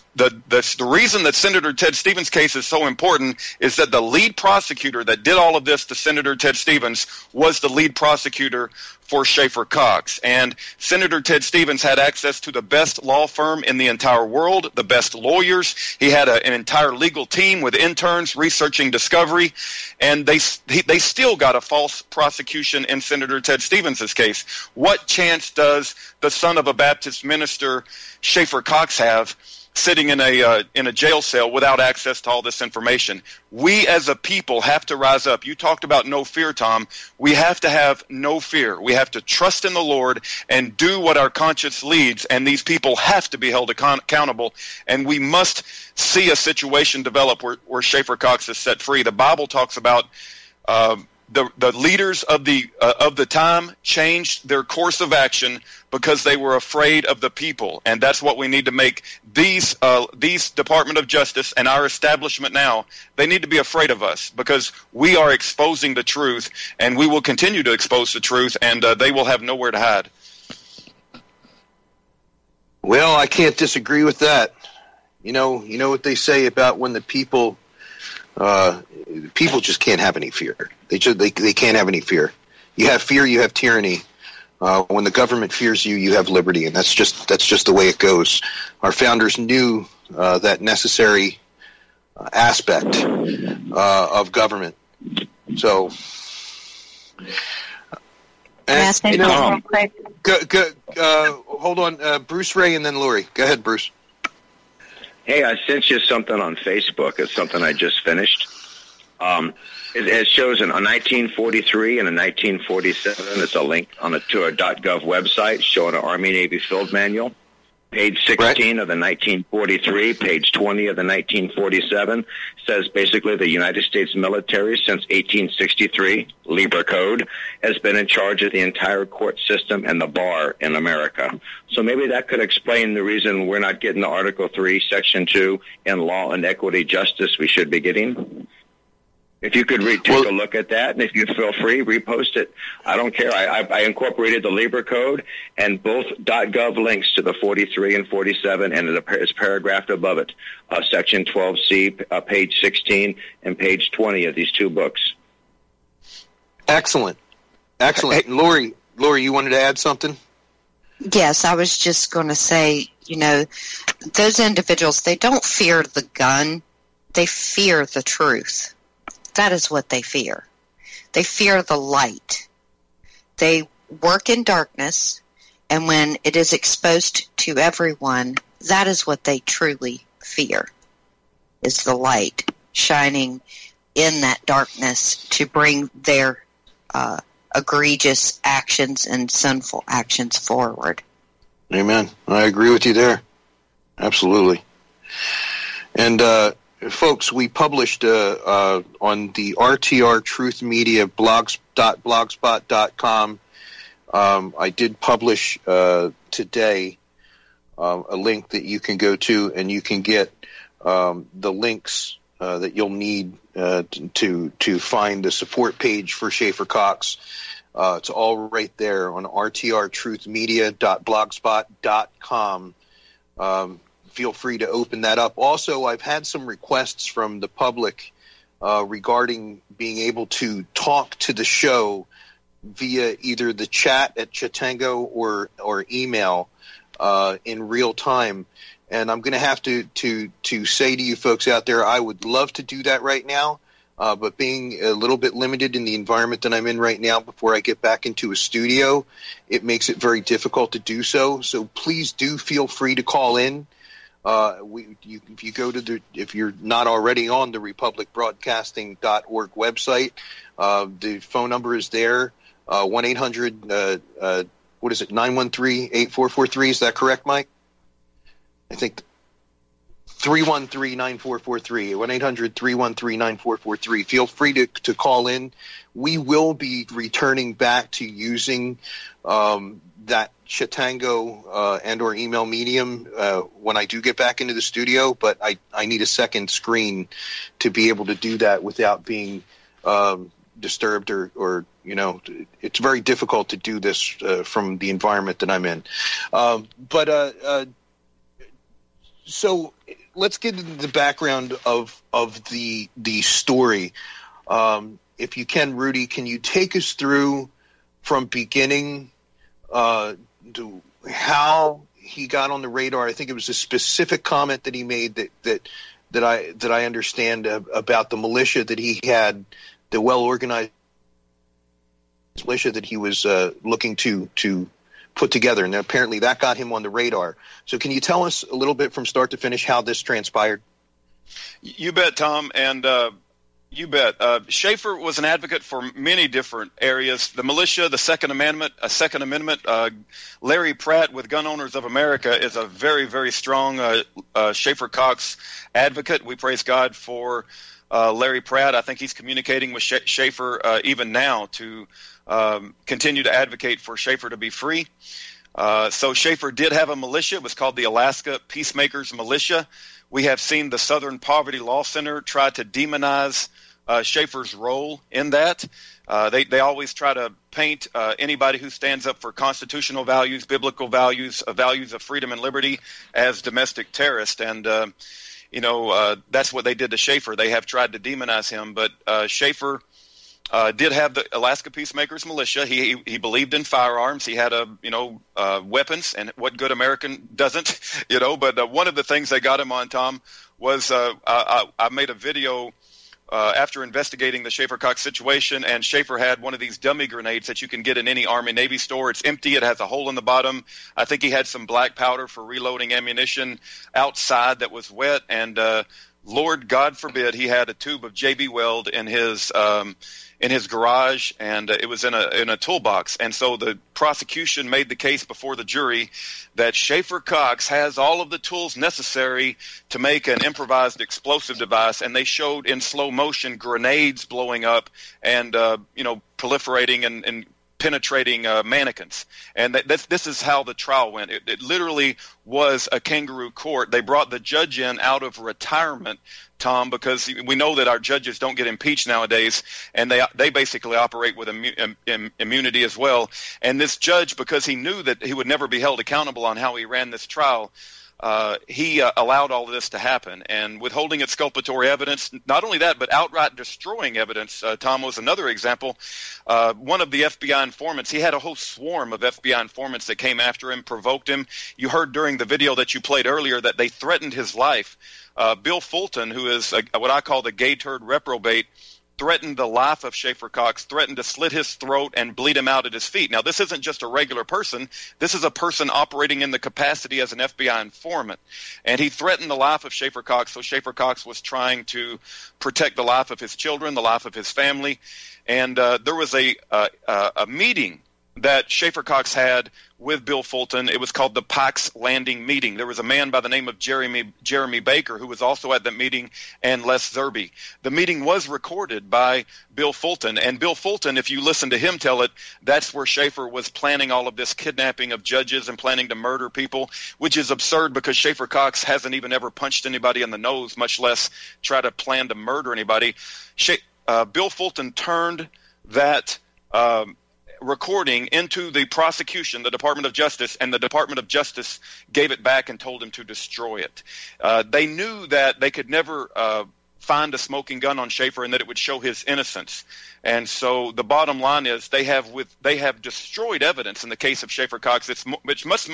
reason that Senator Ted Stevens' case is so important is that the lead prosecutor that did all of this to Senator Ted Stevens was the lead prosecutor for Schaeffer Cox. And Senator Ted Stevens had access to the best law firm in the entire world, the best lawyers. He had an entire legal team with interns researching discovery, and they still got a false prosecution in Senator Ted Stevens' case. What chance does the son of a Baptist minister, Schaeffer Cox, have sitting in a jail cell without access to all this information? We as a people have to rise up. You talked about no fear, Tom. We have to have no fear. We have to trust in the Lord and do what our conscience leads, and these people have to be held accountable, and we must see a situation develop where Schaeffer Cox is set free. The Bible talks about the leaders of the time changed their course of action because they were afraid of the people, and that's what we need to make these Department of Justice and our establishment now. They need to be afraid of us because we are exposing the truth, and we will continue to expose the truth, and they will have nowhere to hide. Well, I can't disagree with that. You know what they say about when the people just can't have any fear. They can't have any fear. You have fear, you have tyranny. When the government fears you, you have liberty, and that's just the way it goes. Our founders knew that necessary aspect of government. So, real quick. Hold on, Bruce Ray, and then Lori. Go ahead, Bruce. Hey, I sent you something on Facebook. It's something I just finished. It shows a 1943 and a 1947. It's a link to a .gov website showing an Army-Navy field manual. Page 16 of the 1943, page 20 of the 1947 says basically the United States military since 1863, Libra Code, has been in charge of the entire court system and the bar in America. So maybe that could explain the reason we're not getting the Article 3, Section 2 in law and equity justice we should be getting. If you could take a look at that, and if you feel free, repost it. I don't care. I incorporated the Libra code and both .gov links to the 43 and 47, and it's paragraphed above it, section 12C, page 16, and page 20 of these two books. Excellent. Hey, Lori, you wanted to add something? Yes, I was just going to say, those individuals, they don't fear the gun. They fear the truth. That is what they fear. They fear the light. They work in darkness, and when it is exposed to everyone, that is what they truly fear, is the light shining in that darkness to bring their egregious actions and sinful actions forward. Amen. I agree with you there. Absolutely. And folks, we published on the RTR Truth Media blogspot.com. I did publish today a link that you can go to, and you can get the links that you'll need to find the support page for Schaeffer Cox. It's all right there on rtrtruthmedia.blogspot.com. Feel free to open that up. Also, I've had some requests from the public regarding being able to talk to the show via either the chat at Chatango or email in real time. And I'm going to have to say to you folks out there, I would love to do that right now, but being a little bit limited in the environment that I'm in right now before I get back into a studio, it makes it very difficult to do so. So please do feel free to call in. If you're not already on the republicbroadcasting.org website, the phone number is there, 1-800, 913-8443. Is that correct, Mike? I think 313-9443, 1-800-313-9443. Feel free to call in. We will be returning back to using that Chatango and or email medium when I do get back into the studio, but I need a second screen to be able to do that without being disturbed or it's very difficult to do this from the environment that I'm in. So let's get into the background of the story. If you can, Rudy, can you take us through from beginning to how he got on the radar? I think it was a specific comment that he made that I understand about the militia that he had, the well-organized militia that he was looking to put together, and apparently that got him on the radar. So can you tell us a little bit from start to finish how this transpired? You bet, Tom, and you bet. Schaeffer was an advocate for many different areas. The militia, the Second Amendment. Larry Pratt with Gun Owners of America is a very, very strong Schaeffer Cox advocate. We praise God for Larry Pratt. I think he's communicating with Schaeffer even now to continue to advocate for Schaeffer to be free. So Schaeffer did have a militia. It was called the Alaska Peacemakers Militia. We have seen the Southern Poverty Law Center try to demonize Schaeffer's role in that. They always try to paint anybody who stands up for constitutional values, biblical values, values of freedom and liberty as domestic terrorists. And, that's what they did to Schaeffer. They have tried to demonize him. But Schaeffer did have the Alaska Peacemakers Militia. He believed in firearms. He had weapons, and what good American doesn't, But one of the things they got him on, Tom, was I made a video after investigating the Schaeffer Cox situation, and Schaeffer had one of these dummy grenades that you can get in any Army Navy store. It's empty. It has a hole in the bottom. I think he had some black powder for reloading ammunition outside that was wet, and Lord God forbid he had a tube of JB Weld in his garage, and it was in a toolbox. And so the prosecution made the case before the jury that Schaeffer Cox has all of the tools necessary to make an improvised explosive device, and they showed in slow motion grenades blowing up and proliferating and penetrating mannequins. And this is how the trial went. It literally was a kangaroo court. They brought the judge in out of retirement, Tom, because we know that our judges don't get impeached nowadays, and they basically operate with immunity as well. And this judge, because he knew that he would never be held accountable on how he ran this trial, he allowed all of this to happen. And withholding exculpatory evidence, not only that, but outright destroying evidence, Tom, was another example. One of the FBI informants, he had a whole swarm of FBI informants that came after him, provoked him. You heard during the video that you played earlier that they threatened his life. Bill Fulton, who is what I call the gay turd reprobate, threatened the life of Schaeffer Cox, threatened to slit his throat and bleed him out at his feet. Now, this isn't just a regular person. This is a person operating in the capacity as an FBI informant. And he threatened the life of Schaeffer Cox, so Schaeffer Cox was trying to protect the life of his children, the life of his family. And there was a meeting that Schaeffer Cox had with Bill Fulton. It was called the Pikes Landing meeting. There was a man by the name of Jeremy Baker who was also at the meeting, and Les Zerbe. The meeting was recorded by Bill Fulton, and Bill Fulton, if you listen to him tell it, that's where Schaeffer was planning all of this kidnapping of judges and planning to murder people, which is absurd because Schaeffer Cox hasn't even ever punched anybody in the nose, much less try to plan to murder anybody. Bill Fulton turned that recording into the prosecution, the Department of Justice, and the Department of Justice gave it back and told him to destroy it. They knew that they could never find a smoking gun on Schaeffer and that it would show his innocence. And so the bottom line is they have destroyed evidence in the case of Schaeffer Cox. It's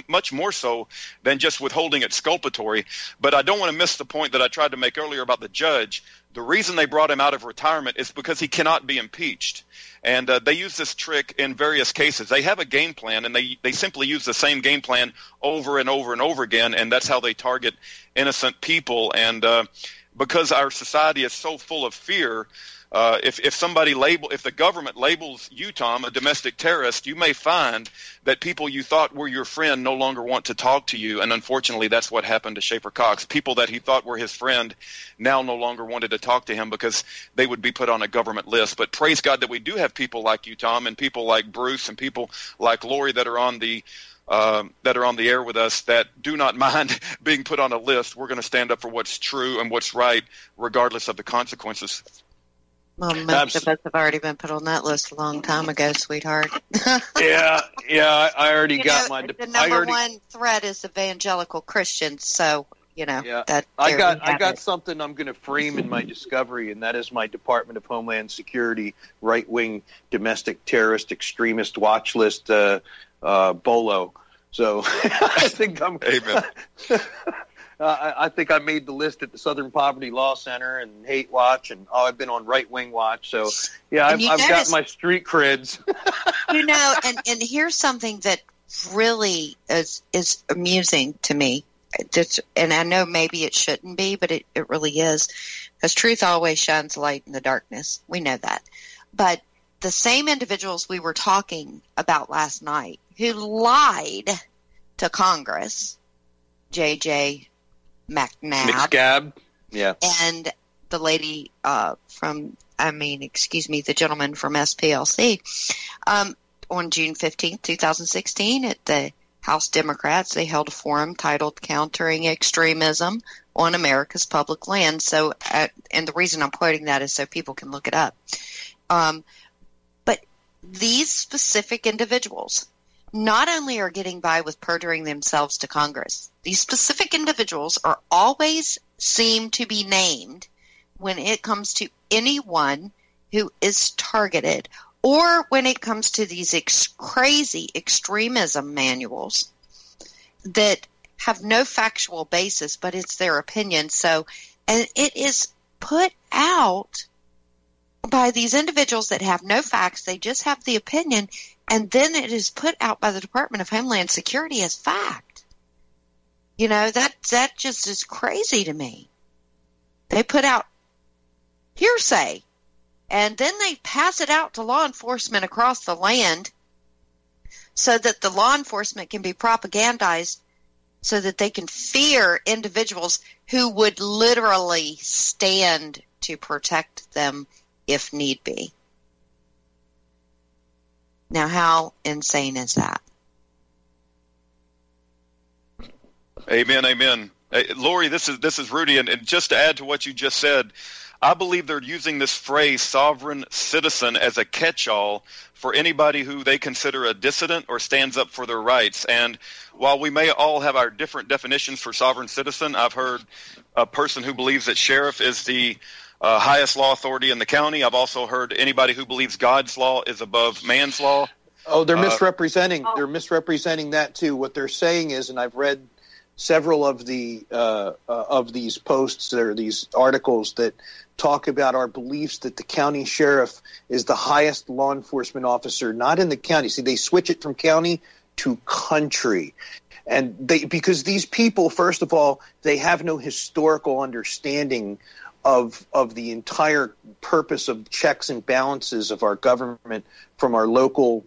much more so than just withholding exculpatory. But I don't want to miss the point that I tried to make earlier about the judge. The reason they brought him out of retirement is because he cannot be impeached. And they use this trick in various cases. They have a game plan, and they simply use the same game plan over and over and over again, and that's how they target innocent people. And because our society is so full of fear, if the government labels you, Tom, a domestic terrorist, you may find that people you thought were your friend no longer want to talk to you. And unfortunately, that's what happened to Schaeffer Cox. People that he thought were his friend now no longer wanted to talk to him because they would be put on a government list. But praise God that we do have people like you, Tom, and people like Bruce and people like Lori that are on the air with us that do not mind being put on a list. We're going to stand up for what's true and what's right, regardless of the consequences. Well, most of us have already been put on that list a long time ago, sweetheart. yeah, I already got my. The number one threat is evangelical Christians, so that. I got something I'm going to frame in my discovery, and that is my Department of Homeland Security right-wing domestic terrorist extremist watch list, BOLO. So I think I'm. Amen. I think I made the list at the Southern Poverty Law Center and Hate Watch, and I've been on Right Wing Watch. So, yeah, I've got my street creds. And here's something that really is amusing to me. And I know maybe it shouldn't be, but it really is, because truth always shines light in the darkness. We know that. But the same individuals we were talking about last night who lied to Congress, J.J. McNabb, yeah, and the lady the gentleman from SPLC, on June 15th, 2016, at the House Democrats, they held a forum titled "Countering Extremism on America's Public Land." So, and the reason I'm quoting that is so people can look it up. But these specific individuals not only are getting by with perjuring themselves to Congress, these specific individuals are always seem to be named when it comes to anyone who is targeted, or when it comes to these crazy extremism manuals that have no factual basis, but it's their opinion. So, and it is put out by these individuals that have no facts, they just have the opinion, and then it is put out by the Department of Homeland Security as fact. That just is crazy to me. They put out hearsay, and then they pass it out to law enforcement across the land so that the law enforcement can be propagandized so that they can fear individuals who would literally stand to protect them if need be. Now, how insane is that? Amen, amen. Hey, Lori, this is Rudy, and just to add to what you just said, I believe they're using this phrase sovereign citizen as a catch-all for anybody who they consider a dissident or stands up for their rights. And while we may all have our different definitions for sovereign citizen, I've heard a person who believes that sheriff is the highest law authority in the county. I've also heard anybody who believes God's law is above man's law. Oh, they're misrepresenting. They're misrepresenting that too. What they're saying is, and I've read several of these posts or these articles that talk about our beliefs that the county sheriff is the highest law enforcement officer, not in the county. See, they switch it from county to country. And because these people, first of all, they have no historical understanding of the entire purpose of checks and balances of our government from our local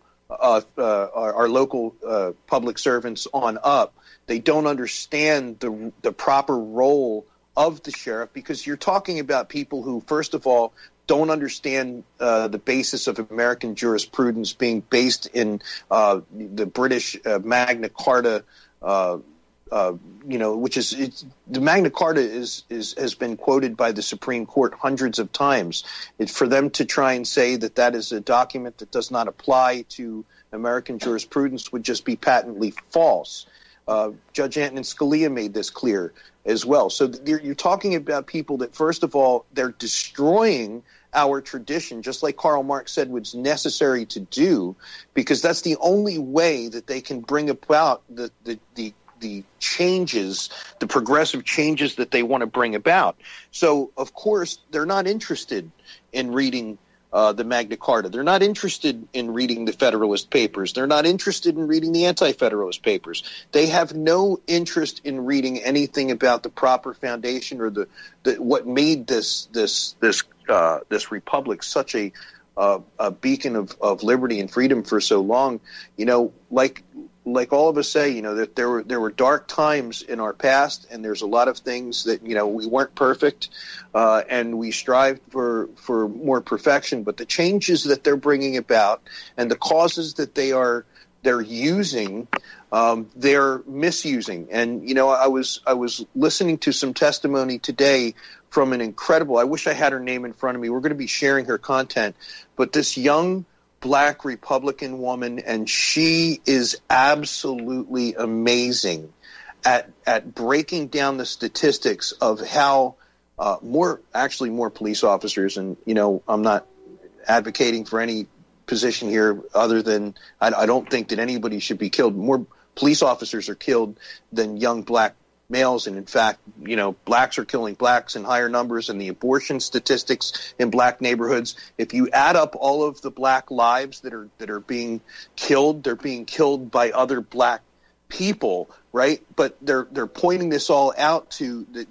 public servants on up. They don't understand the proper role of the sheriff, because you're talking about people who, first of all, don't understand the basis of American jurisprudence being based in the British Magna Carta, which is the Magna Carta has been quoted by the Supreme Court hundreds of times. For them to try and say that is a document that does not apply to American jurisprudence would just be patently false. Judge Antonin Scalia made this clear as well. So you're talking about people that, first of all, they're destroying our tradition, just like Karl Marx said was necessary to do, because that's the only way that they can bring about the changes, the progressive changes that they want to bring about. So, of course, they're not interested in reading the Magna Carta. They're not interested in reading the Federalist Papers. They're not interested in reading the Anti-Federalist Papers. They have no interest in reading anything about the proper foundation or the what made this republic such a beacon of liberty and freedom for so long. Like all of us say, that there were dark times in our past, and there's a lot of things that, we weren't perfect, and we strived for more perfection. But the changes that they're bringing about and the causes that they're using, they're misusing. And, I was listening to some testimony today from an incredible, I wish I had her name in front of me. We're going to be sharing her content, but this young Black Republican woman, and she is absolutely amazing at breaking down the statistics of how more police officers, and I'm not advocating for any position here other than I don't think that anybody should be killed. More police officers are killed than young Black males, and in fact, blacks are killing blacks in higher numbers, and the abortion statistics in Black neighborhoods, if you add up all of the Black lives that are being killed, they're being killed by other Black people, right? But they're pointing this all out to the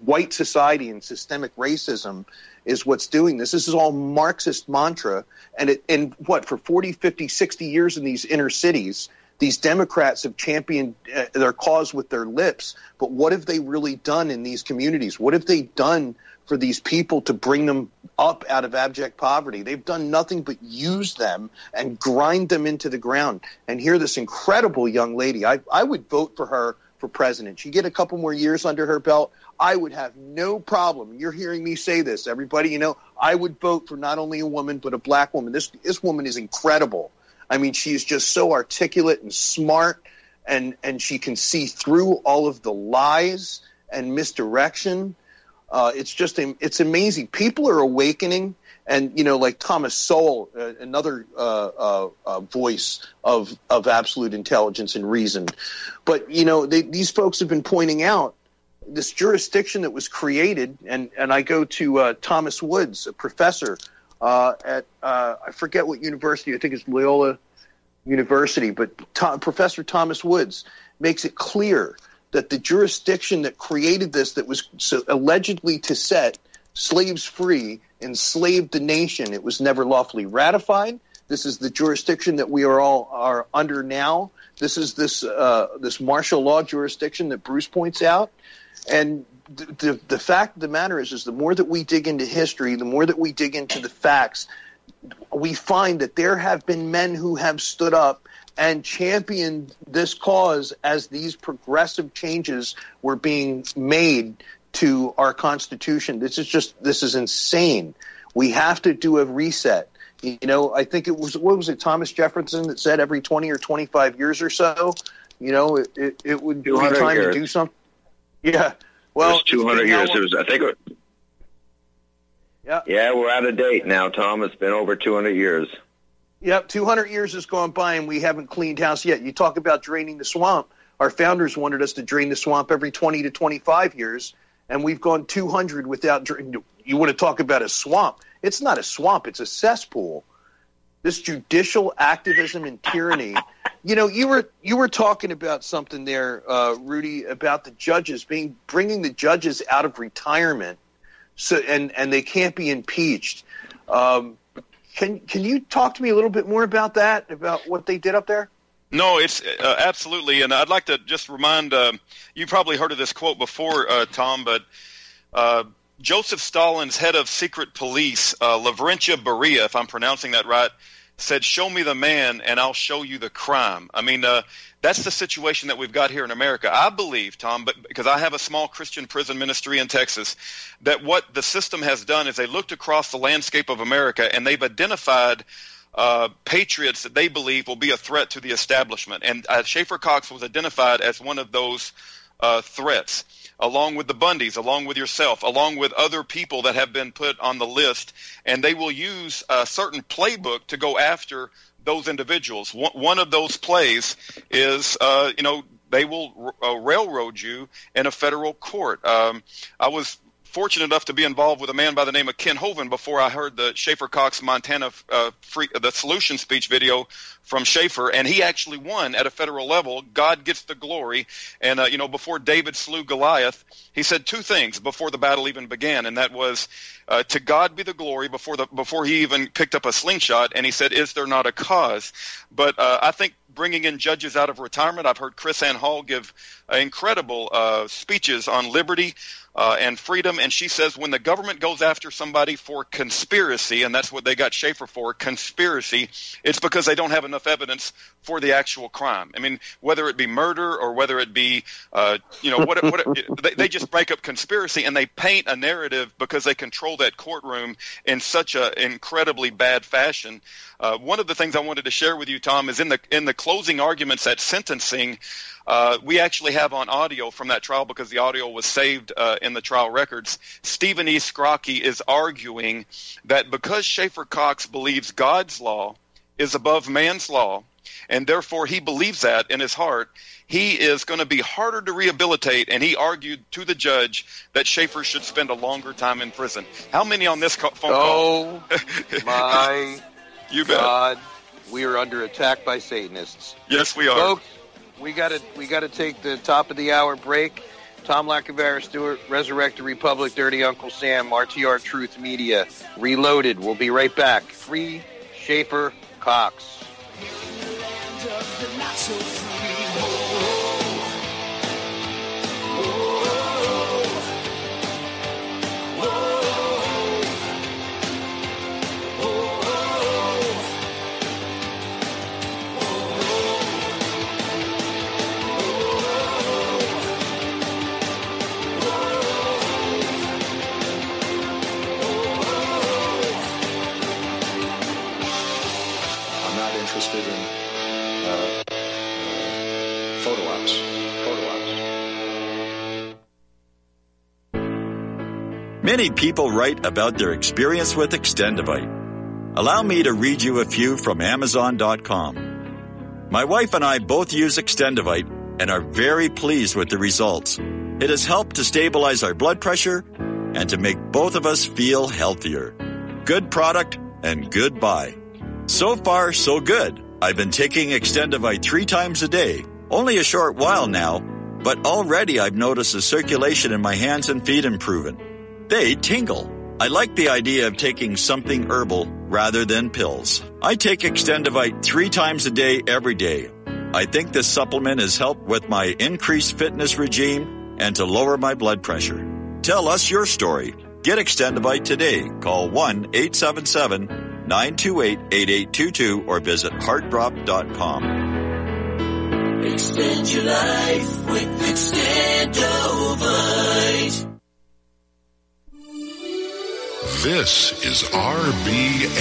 white society and systemic racism is what's doing this. This is all Marxist mantra, and for 40, 50, 60 years in these inner cities, these Democrats have championed their cause with their lips, but what have they really done in these communities? What have they done for these people to bring them up out of abject poverty? They've done nothing but use them and grind them into the ground. And here, this incredible young lady, I would vote for her for president. She get a couple more years under her belt, I would have no problem. You're hearing me say this, everybody. I would vote for not only a woman but a Black woman. This woman is incredible. I mean, she is just so articulate and smart, and she can see through all of the lies and misdirection. It's amazing. People are awakening, and like Thomas Sowell, another voice of absolute intelligence and reason. But these folks have been pointing out this jurisdiction that was created, and I go to Thomas Woods, a professor at I forget what university. I think it's Loyola University, but Professor Thomas Woods makes it clear that the jurisdiction that created this, that was allegedly to set slaves free, enslaved the nation. It was never lawfully ratified. This is the jurisdiction that we are under now. This is this martial law jurisdiction that Bruce points out. And the fact of the matter is the more that we dig into history, the more that we dig into the facts, we find that there have been men who have stood up and championed this cause as these progressive changes were being made to our Constitution. This is insane. We have to do a reset. You know, I think it was, what was it, Thomas Jefferson that said every 20 or 25 years or so, you know, it would be time to do something. Yeah. Well, it was 200 years. It was, I think. Yeah, we're out of date now, Tom. It's been over 200 years. Yep, 200 years has gone by and we haven't cleaned house yet. You talk about draining the swamp. Our founders wanted us to drain the swamp every 20 to 25 years, and we've gone 200 without draining. You want to talk about a swamp? It's not a swamp. It's a cesspool. This judicial activism and tyranny. You know, you were talking about something there, Rudy, about the judges bringing the judges out of retirement, so and they can't be impeached. Can you talk to me a little bit more about that, about what they did up there? No, it's absolutely, and I'd like to just remind you probably heard of this quote before, Tom, but Joseph Stalin's head of secret police, Lavrentiy Beria, if I'm pronouncing that right, said, "Show me the man and I'll show you the crime." I mean, that's the situation that we've got here in America. I believe, Tom, but because I have a small Christian prison ministry in Texas, that what the system has done is they looked across the landscape of America and they've identified patriots that they believe will be a threat to the establishment. And Schaeffer Cox was identified as one of those threats, along with the Bundys, along with yourself, along with other people that have been put on the list. And they will use a certain playbook to go after those individuals. One of those plays is, they will railroad you in a federal court. I was fortunate enough to be involved with a man by the name of Ken Hovind before I heard the Schaeffer Cox Montana the solution speech video from Schaeffer, and he actually won at a federal level. God gets the glory. And before David slew Goliath, he said two things before the battle even began, and that was to God be the glory before he even picked up a slingshot. And he said, "Is there not a cause?" But I think bringing in judges out of retirement, I've heard Chris Ann Hall give incredible speeches on liberty and freedom, and she says when the government goes after somebody for conspiracy, and that's what they got Schaeffer for, conspiracy, it's because they don't have enough evidence for the actual crime. I mean, whether it be murder or whether it be, they just break up conspiracy and they paint a narrative because they control that courtroom in such an incredibly bad fashion. One of the things I wanted to share with you, Tom, is in the closing arguments at sentencing, we actually have on audio from that trial because the audio was saved in the trial records. Stephen E. Scrocky is arguing that because Schaeffer Cox believes God's law is above man's law, and therefore he believes that in his heart, he is going to be harder to rehabilitate, and he argued to the judge that Schaeffer should spend a longer time in prison. How many on this phone call? Oh, my you bet. God. We are under attack by Satanists. Yes, we are. Folks, we got to take the top of the hour break. Tom Lacavera Stewart, Resurrected Republic, Dirty Uncle Sam, RTR Truth Media, Reloaded. We'll be right back. Free Schaeffer Cox. Interested in photo ops. Many people write about their experience with Extendivite. Allow me to read you a few from Amazon.com. My wife and I both use Extendivite and are very pleased with the results. It has helped to stabilize our blood pressure and to make both of us feel healthier. Good product and good buy. So far, so good. I've been taking Extendivite 3 times a day. Only a short while now, but already I've noticed the circulation in my hands and feet improving. They tingle. I like the idea of taking something herbal rather than pills. I take Extendivite 3 times a day, every day. I think this supplement has helped with my increased fitness regime and to lower my blood pressure. Tell us your story. Get Extendivite today. Call 1-877 928-8822 or visit heartdrop.com. Extend your life with Extendovite. This is RBN,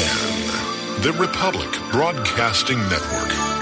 the Republic Broadcasting Network.